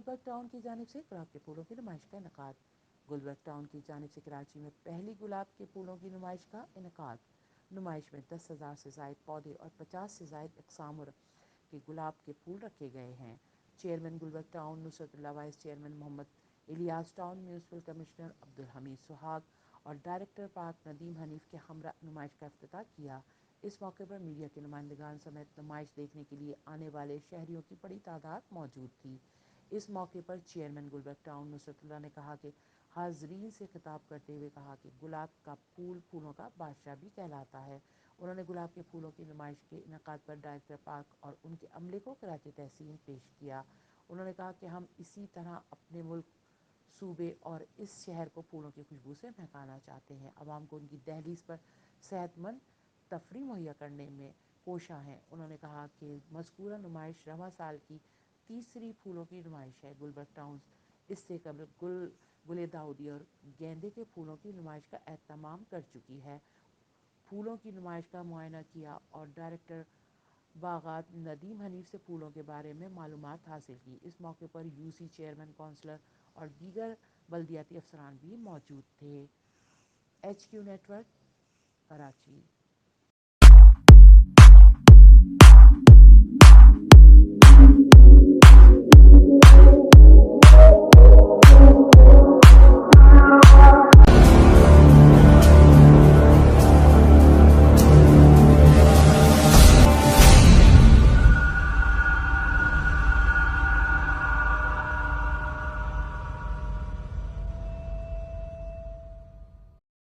Gulberg town کی جانب سے گلاب کے پھولوں کی نمائش کا انعقاد۔ گلبرگ ٹاؤن کی جانب سے کراچی میں پہلی گلاب کے پھولوں کی نمائش کا انعقاد۔ نمائش میں 10,000 سے زائد پودے اور 50 سے زائد اقسام کے گلاب کے پھول رکھے گئے ہیں۔ Chairman Gulberg town Nusrat Ullah, vice chairman Muhammad Ilyas, town municipal commissioner Abdul Hamid Sohag اور ڈائریکٹر پارک ندیم حنیف کے ہمراہ نمائش کا افتتاح کیا۔ اس موقع پر میڈیا کے نمائندگان سمیت نمائش دیکھنے کے لیے آنے والے شہریوں کی بڑی تعداد موجود تھی۔ اس موقع پر چیئرمین گلبرگ ٹاؤن نصرت اللہ نے کہا کہ حاضرین سے خطاب کرتے ہوئے کہا کہ گلاب کا پھول پھولوں کا بادشاہ بھی کہلاتا ہے۔ انہوں نے گلاب کے پھولوں کی نمائش کے انعقاد پر ڈائریکٹر پارک اور ان کے عملے کو خراج تحسین پیش کیا۔ انہوں نے کہا کہ ہم اسی طرح اپنے ملک، صوبے اور اس شہر کو پھولوں کی خوشبو سے مہکانا چاہتے ہیں۔ عوام کو ان کی دہلیز پر صحت مند تفریح مہیا کرنے میں کوشاں ہیں۔ انہوں نے کہا کہ مذکورہ نمائش رواں سال کی تیسری پھولوں کی نمائش ہے۔ گلبرگ ٹاؤن اس سے قبل گل داؤدی اور گیندے کے پھولوں کی نمائش کا اہتمام کر چکی ہے۔ پھولوں کی نمائش کا معائنہ کیا اور ڈائریکٹر باغات ندیم حنیف سے پھولوں کے بارے میں معلومات حاصل کی۔ اس موقع پر یو سی چیئرمین، کونسلر اور دیگر بلدیاتی افسران بھی موجود تھے۔ HQ network, Karachi.